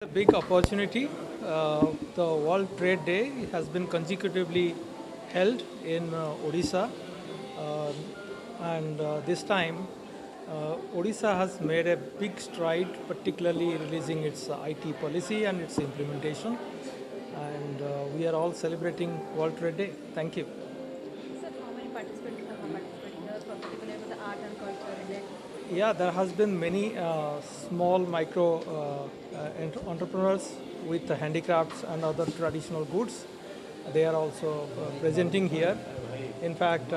A big opportunity. The World Trade Day has been consecutively held in Odisha, uh, and this time Odisha has made a big stride, particularly releasing its IT policy and its implementation. And we are all celebrating World Trade Day. Thank you. Sir, how many participants have participated here, particularly for the art and culture related? Yeah, there has been many small micro entrepreneurs with handicrafts and other traditional goods. They are also presenting here. In fact,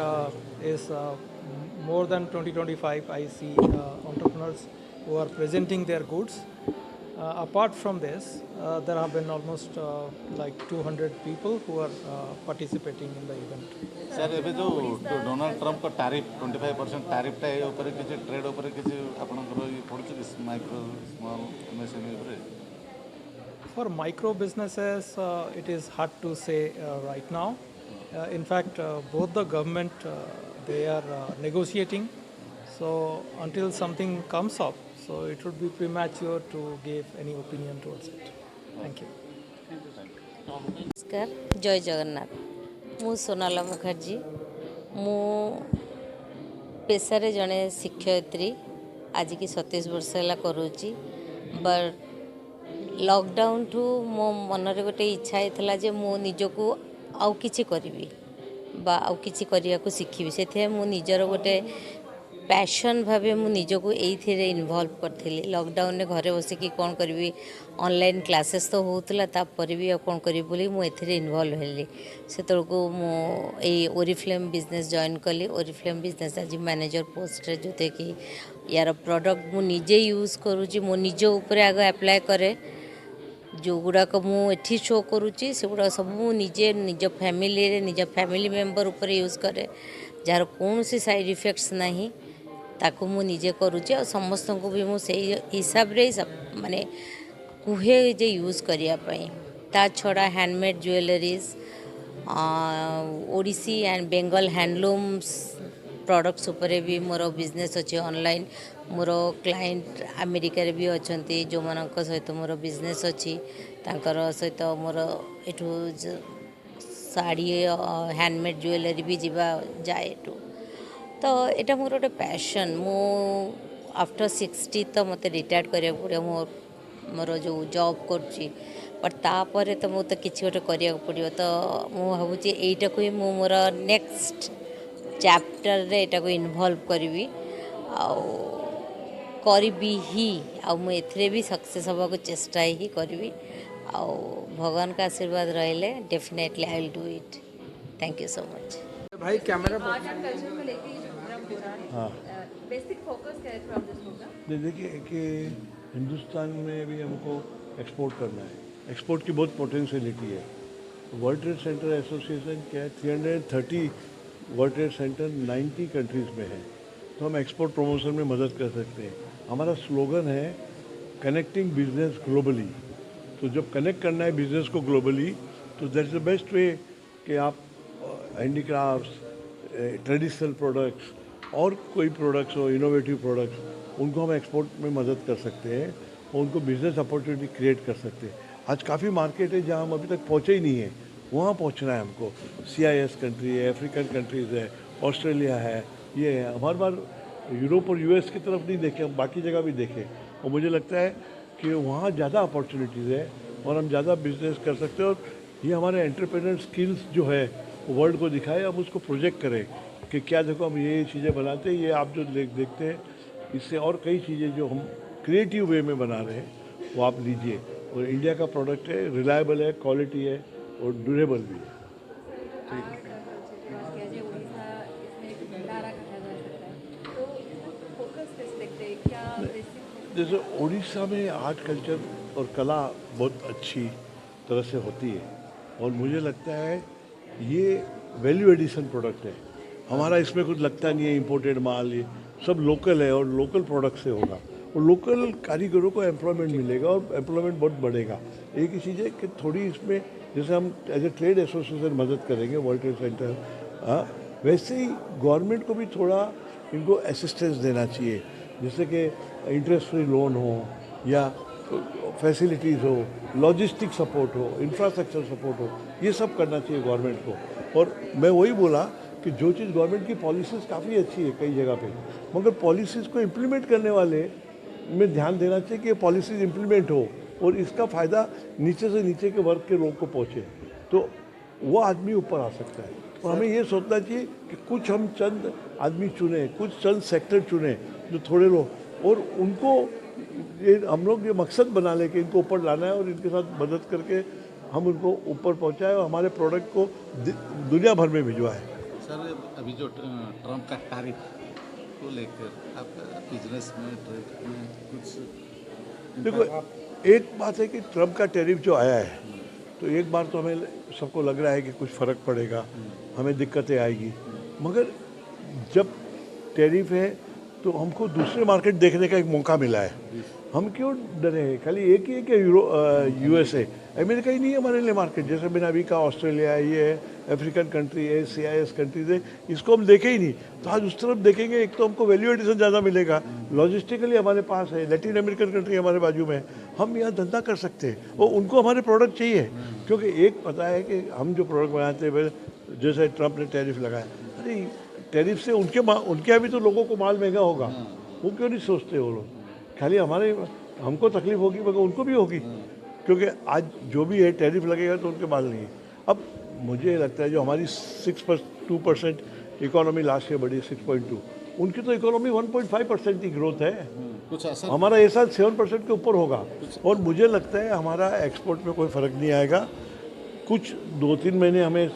is more than 2025 I see entrepreneurs who are presenting their goods. Apart from this, there have been almost like 200 people who are participating in the event. Sir You एबे जो know, Odisha Donald has Trump का tariff 25% टारिफटा ये ऊपर किसी trade ऊपर किसी आपनकर ये पड़ुछ कि माइक्रो स्मॉल एमएसएमई ऊपर For micro businesses, it is hard to say right now. In fact, both the government they are negotiating. So until something comes up, so it would be premature to give any opinion towards it. Thank you. ନମସ୍କାର ଜୟ ଜଗନ୍ନାଥ। ମୁଁ ସୋନାଲ ମୁଖାର୍ଜୀ। ମୁଁ ପେଶାରେ ଜଣେ ଶିକ୍ଷୟିତ୍ରୀ। ଆଜିକି 27 ବର୍ଷ ହେଲା କରୁଛି। ବଟ୍ ଲକଡାଉନଠୁ ମୋ ମନରେ ଗୋଟେ ଇଚ୍ଛା ହେଇଥିଲା ଯେ ମୁଁ ନିଜକୁ ଆଉ କିଛି କରିବି ବା ଆଉ କିଛି କରିବାକୁ ଶିଖିବି। ସେଥିପାଇଁ ମୁଁ ନିଜର ଗୋଟେ ପ୍ୟାସନ୍ ଭାବେ ମୁଁ ନିଜକୁ ଏଇଥିରେ ଇନଭଲ୍ଭ କରିଥିଲି। ଲକଡାଉନରେ ଘରେ ବସିକି କ'ଣ କରିବି, ଅନଲାଇନ୍ କ୍ଲାସେସ୍ ତ ହେଉଥିଲା, ତାପରେ ବି ଆଉ କ'ଣ କରିବି ବୋଲି ମୁଁ ଏଥିରେ ଇନଭଲ୍ଭ ହେଲି। ସେତେବେଳକୁ ମୁଁ ଏଇ ଓରିଫ୍ଲେମ୍ ବିଜନେସ୍ ଜଏନ୍ କଲି। ଓରିଫ୍ଲେମ୍ ବିଜନେସ୍ ଆଜି ମ୍ୟାନେଜର ପୋଷ୍ଟରେ, ଯେଉଁଥିରେକି ୟାର ପ୍ରଡ଼କ୍ଟ ମୁଁ ନିଜେ ୟୁଜ୍ କରୁଛି। ମୋ ନିଜ ଉପରେ ଆଗ ଆପ୍ଲାଏ କରେ। ଯେଉଁଗୁଡ଼ାକ ମୁଁ ଏଠି ଶୋ କରୁଛି ସେଗୁଡ଼ାକ ସବୁ ମୁଁ ନିଜେ ନିଜ ଫ୍ୟାମିଲିରେ ନିଜ ଫ୍ୟାମିଲି ମେମ୍ବର ଉପରେ ୟୁଜ୍ କରେ। ଯାହାର କୌଣସି ସାଇଡ଼୍ ଇଫେକ୍ଟସ୍ ନାହିଁ ତାକୁ ମୁଁ ନିଜେ କରୁଛି। ଆଉ ସମସ୍ତଙ୍କୁ ବି ମୁଁ ସେଇ ହିସାବରେ ମାନେ କୁହେ ଯେ ୟୁଜ୍ କରିବା ପାଇଁ। ତା ଛଡ଼ା handmade ଜୁଏଲାରିଜ୍, Odissi and Bengal ହ୍ୟାଣ୍ଡଲୁମ୍ସ products ଉପରେ ବି ମୋର ବିଜନେସ୍ ଅଛି ଅନଲାଇନ୍। ମୋର କ୍ଲାଏଣ୍ଟ ଆମେରିକାରେ ବି ଅଛନ୍ତି, ଯେଉଁମାନଙ୍କ ସହିତ ମୋର ବିଜନେସ୍ ଅଛି। ତାଙ୍କର ସହିତ ମୋର ଏଠୁ ଶାଢ଼ୀ ହ୍ୟାଣ୍ଡମେଡ଼୍ ଜୁଏଲାରୀ ବି ଯାଏ ଏଠୁ। ତ ଏଇଟା ମୋର ଗୋଟେ ପ୍ୟାସନ୍। ମୁଁ ଆଫ୍ଟର 60 ତ ମୋତେ ରିଟାୟାର୍ଡ଼ କରିବାକୁ ପଡ଼ିବ ମୋର ଯେଉଁ ଜବ୍ କରୁଛି। ବଟ୍ ତାପରେ ତ ମୁଁ ତ କିଛି ଗୋଟେ କରିବାକୁ ପଡ଼ିବ। ତ ମୁଁ ଭାବୁଛି ଏଇଟାକୁ ହିଁ ମୁଁ ମୋର ନେକ୍ସଟ ଚାପ୍ଟରରେ ଏଇଟାକୁ ଇନଭଲ୍ଭ କରିବି ଆଉ କରିବି ହିଁ। ଆଉ ମୁଁ ଏଥିରେ ବି ସକ୍ସେସ୍ ହେବାକୁ ଚେଷ୍ଟା ହିଁ କରିବି। ଆଉ ଭଗବାନଙ୍କ ଆଶୀର୍ବାଦ ରହିଲେ definitely I will do it. Thank you so much. भाई कैमरा आर्ट एंड कल्चर को लेके ये जो प्रोग्राम हो रहा है, बेसिक फोकस क्या है फ्रॉम दिस प्रोग्राम? देखिए कि हिंदुस्तान में भी हमको एक्सपोर्ट करना है। एक्सपोर्ट की बहुत पोटेंशियलिटी है। वर्ल्ड ट्रेड सेंटर एसोसिएशन क्या है, 330 वर्ल्ड ट्रेड सेंटर 90 कंट्रीज़ में है। तो हम एक्सपोर्ट प्रमोशन में मदद कर सकते हैं। हमारा स्लोगन है कनेक्टिंग बिजनेस ग्लोबली। तो जब कनेक्ट करना है बिजनेस को ग्लोबली, तो that is the best way कि आप हैंडीक्राफ्ट्स, ट्रेडिशनल प्रोडक्ट्स और कोई प्रोडक्ट्स हो, इनोवेटिव प्रोडक्ट्स, उनको हम एक्सपोर्ट में मदद कर सकते हैं और उनको बिजनेस अपॉर्चुनिटी क्रिएट कर सकते हैं। आज काफ़ी मार्केट है जहाँ हम अभी तक पहुँचे ही नहीं हैं, वहाँ पहुँचना है हमको। CIS कंट्री है, अफ्रीकन कंट्रीज़ है, ऑस्ट्रेलिया है, ये है। हर बार यूरोप और US की तरफ नहीं देखें, हम बाकी जगह भी देखें। और मुझे लगता है कि वहाँ ज़्यादा अपॉर्चुनिटीज़ है और हम ज़्यादा बिजनेस कर सकते हैं। और ये हमारे एंटरप्रेन्योर स्किल्स जो है वर्ल्ड को दिखाए, हम उसको प्रोजेक्ट करें कि क्या देखो हम ये चीज़ें बनाते हैं, ये आप जो देखते हैं, इससे और कई चीज़ें जो हम क्रिएटिव वे में बना रहे हैं वो आप लीजिए। और इंडिया का प्रोडक्ट है, रिलायबल है, क्वालिटी है और ड्यूरेबल भी है। आर्ट कल्चर की बात किया जाए, उड़ीसा इसमें एक भंडारा कहा जा सकता है, तो इसमें फोकस किस देखते हैं, क्या बेसिक? जैसे उड़ीसा में आर्ट कल्चर और कला बहुत अच्छी तरह से होती है और मुझे लगता है ये वैल्यू एडिशन प्रोडक्ट है हमारा। इसमें कुछ लगता नहीं है इम्पोर्टेड माल, ये सब लोकल है और लोकल प्रोडक्ट से होगा और लोकल कारीगरों को एम्प्लॉयमेंट मिलेगा और एम्प्लॉयमेंट बहुत बढ़ेगा। एक ही चीज़ है कि थोड़ी इसमें जैसे हम एज ए ट्रेड एसोसिएशन मदद करेंगे वर्ल्ड ट्रेड सेंटर, हाँ, वैसे ही गवर्नमेंट को भी थोड़ा इनको असिस्टेंस देना चाहिए, जैसे कि इंटरेस्ट फ्री लोन हो या फैसिलिटीज़ हो, लॉजिस्टिक सपोर्ट हो, इंफ्रास्ट्रक्चर सपोर्ट हो, ये सब करना चाहिए गवर्नमेंट को। और मैं वही बोला कि जो चीज़ गवर्नमेंट की पॉलिसीज़ काफ़ी अच्छी है कई जगह पे, मगर पॉलिसीज़ को इम्प्लीमेंट करने वाले में ध्यान देना चाहिए कि ये पॉलिसीज़ इम्प्लीमेंट हो और इसका फ़ायदा नीचे से नीचे के वर्ग के लोग को पहुँचे, तो वो आदमी ऊपर आ सकता है। और हमें ये सोचना चाहिए कि कुछ हम चंद आदमी चुने, कुछ चंद सेक्टर चुने जो थोड़े लोग, और उनको ये हम लोग ये मकसद बना लें कि इनको ऊपर लाना है और इनके साथ मदद करके हम उनको ऊपर पहुंचाएं और हमारे प्रोडक्ट को दुनिया भर में भिजवाएं। सर अभी जो ट्रम्प का टैरिफ को लेकर आपका बिजनेस में ट्रेड में कुछ देखो, एक बात है कि ट्रम्प का टैरिफ जो आया है, तो एक बार तो हमें सबको लग रहा है कि कुछ फ़र्क पड़ेगा, हमें दिक्कतें आएगी, मगर जब टैरिफ है तो हमको दूसरे मार्केट देखने का एक मौका मिला है। हम क्यों डरे हैं? खाली एक ही है कि USA, अमेरिका ही नहीं है हमारे लिए मार्केट। जैसे मैंने अभी कहा ऑस्ट्रेलिया है, ये है, अफ्रीकन कंट्री है, CIS कंट्रीज है, इसको हम देखे ही नहीं। तो आज उस तरफ देखेंगे, एक तो हमको वैल्यू एडिशन ज़्यादा मिलेगा, लॉजिस्टिकली हमारे पास है, लैटिन अमेरिकन कंट्री हमारे बाजू में है, हम यहाँ धंधा कर सकते हैं और उनको हमारे प्रोडक्ट चाहिए। क्योंकि एक पता है कि हम जो प्रोडक्ट बनाते हैं, जैसे ट्रम्प ने टैरिफ लगाया, अरे टैरिफ से उनके यहाँ भी तो लोगों को माल महंगा होगा, वो क्यों नहीं सोचते वो लोग? खाली हमारे हमको तकलीफ होगी मगर उनको भी होगी, क्योंकि आज जो भी है टैरिफ लगेगा तो उनके माल नहीं है। अब मुझे लगता है जो हमारी 2% इकोनॉमी लास्ट ईयर बढ़ी 6.2, उनकी तो इकोनॉमी 1.5% की ग्रोथ है। कुछ असर हमारा ये साल 7% के ऊपर होगा और मुझे लगता है हमारा एक्सपोर्ट में कोई फ़र्क नहीं आएगा। कुछ 2-3 महीने हमें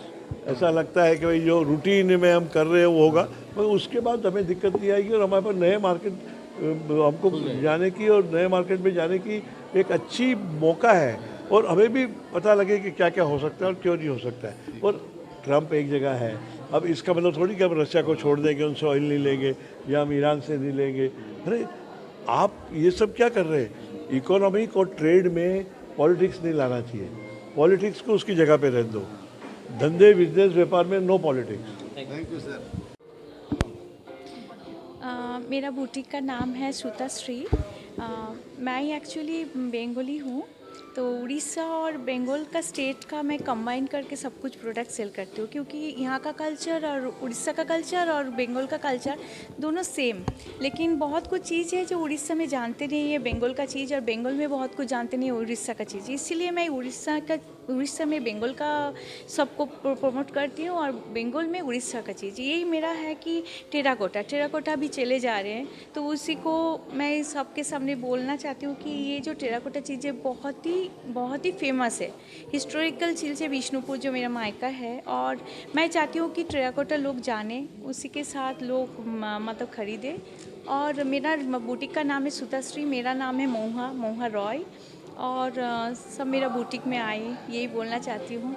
ऐसा लगता है कि भाई जो रूटीन में हम कर रहे हैं वो होगा, मगर उसके बाद हमें दिक्कत नहीं आएगी और हमारे पास नए मार्केट हमको जाने की और नए मार्केट में जाने की एक अच्छी मौका है और हमें भी पता लगे कि क्या क्या हो सकता है और क्यों नहीं हो सकता है। और ट्रम्प एक जगह है, अब इसका मतलब थोड़ी कि हम रशिया को छोड़ देंगे, उनसे ऑयल नहीं लेंगे या हम ईरान से नहीं लेंगे। अरे आप ये सब क्या कर रहे हैं? इकोनॉमिक और ट्रेड में पॉलिटिक्स नहीं लाना चाहिए, पॉलिटिक्स को उसकी जगह पे रहने दो। धंधे बिजनेस व्यापार में no politics. Thank you sir. मेरा बुटीक का नाम है श्रुता श्री। मैं एक्चुअली बंगाली हूँ, तो उड़ीसा और बंगाल का स्टेट का मैं कंबाइन करके सब कुछ प्रोडक्ट सेल करती हूँ, क्योंकि यहाँ का कल्चर और उड़ीसा का कल्चर और बंगाल का कल्चर दोनों सेम, लेकिन बहुत कुछ चीज़ है जो उड़ीसा में जानते नहीं है बंगाल का चीज़, और बंगाल में बहुत कुछ जानते नहीं है उड़ीसा का चीज़। इसीलिए मैं उड़ीसा में बंगाल का सबको प्रमोट करती हूँ और बंगाल में उड़ीसा का चीज़। यही मेरा है कि टेराकोटा भी चले जा रहे हैं, तो उसी को मैं सबके सामने बोलना चाहती हूँ कि ये जो टेराकोटा चीज़ें बहुत ही फेमस है। हिस्टोरिकल चीज़ है विष्णुपुर जो मेरा मायका है, और मैं चाहती हूँ कि टेराकोटा लोग जाने, उसी के साथ लोग मतलब खरीदें। और मेरा बुटीक का नाम है सुताश्री, मेरा नाम है मोहा रॉय, और सब मेरा बुटीक में आए यही बोलना चाहती हूँ।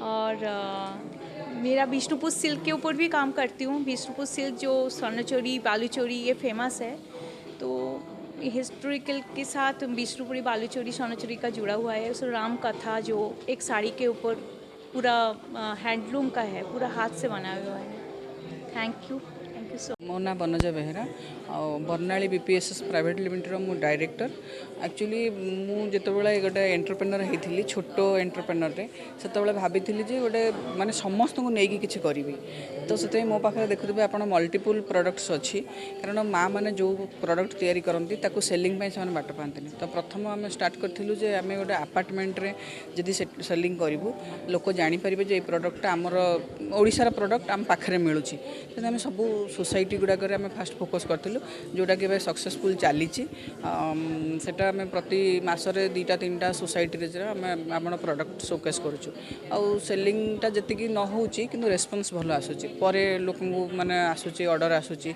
और मेरा विष्णुपुर सिल्क के ऊपर भी काम करती हूँ। विष्णुपुर सिल्क जो स्वर्णचोरी बालूचोरी ये फेमस है, तो हिस्टोरिकल के साथ विष्णुपुरी बालूचोरी स्वर्णचोरी का जुड़ा हुआ है। उस राम कथा जो एक साड़ी के ऊपर पूरा हैंडलूम का है, पूरा हाथ से बना हुआ है। थैंक यू सो। मो ना बनजा बेहरा बर्णाली BPSS प्राइवेट लिमिटेड मु डायरेक्टर। एक्चुअली मुझे गोटे एंटरप्रेन्योर होती छोट एंटरप्रेन्योर से भाभी जे गोटे माने समस्त को लेकिन किसी करी, तो से मो पाखे देखुए आप मल्टीपल प्रोडक्ट्स अच्छी, कारण माँ मैंने जो प्रोडक्ट तैयारी करती ताको सेलिंग से बाट पाते। तो प्रथम आम स्टार्ट करूँ जे आम गोटे आपार्टमेंट्रे जदि सेलिंग करूँ लोक जापर जे प्रोडक्ट आमर ओडिशार प्रोडक्ट आम पाखे मिलूँ, तो आम सब सोसाइटी गुड़ाक फास्ट फोकस करूँ जोटा कि सक्सेसफुल चली। सेटा आम प्रति मासरे 2-3टा सोसाइटी आम प्रोडक्ट शोकेस करूँ। आउ सेलिंगटा जी न हो कि रेस्पन्स भल आसूँ, पर लोक मैंने आसूँ ऑर्डर आसूँ, से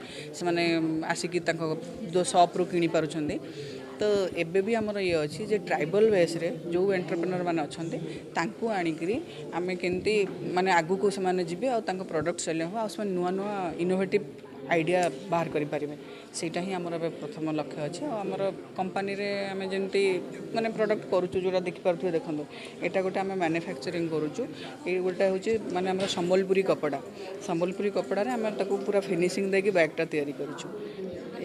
आसिकी शॉप रू किणी पारुछंदी। तो एबे भी आमर ये अच्छी जे ट्राइबल बेस रे जो एंटरप्रेन्योर मैंने अच्छे तांकू आनिकरी आमे केंती माने आगु को से माने जिबे आ तांको प्रोडक्ट सेल हो आ नुआ नुआ इनोवेटिव आइडिया बाहर करि पारिबे। सेटा ही आमर प्रथम लक्ष्य अच्छे। आमर कंपनी रे आमे जेंती माने प्रोडक्ट करूछु जोरा देखि पारथु देखंदो एटा गोटे आमे मैन्युफैक्चरिंग करूछु। ए गोटे होचे माने आमर संबलपुरी कपड़ा रे आमे ताको पूरा फिनिशिंग देके बैगटा तैयारी करूछु।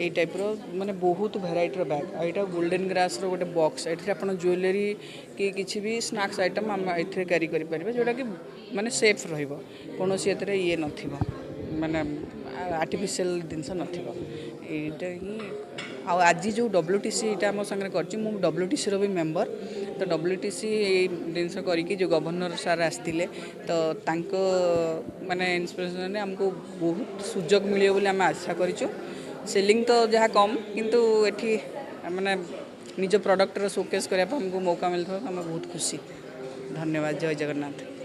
यही टाइप माने बहुत भेराइटर बैग यहाँ गोल्डन ग्रास रोटे बॉक्स ये आप ज्वेलरी कि किसी भी स्नैक्स आइटम आम ये क्यारी करेंगे जोटा कि माने सेफ रोन ये नथिबो माने आर्टिफिशियल जिनस नथिबो एटा ही आज जो WTC यहाँ आम सागर कर WTC भी मेम्बर तो WTC जिनस करके जो गवर्नर सार आसते तो माने इंस्पिरेशन आमको बहुत सुजोग मिले बोली आम आशा करूँ सेलिंग तो जहाँ कम किंतु एठी माने निज प्रोडक्टर शोकेस करने हमको मौका मिलता है आम बहुत खुशी। धन्यवाद। जय जगन्नाथ।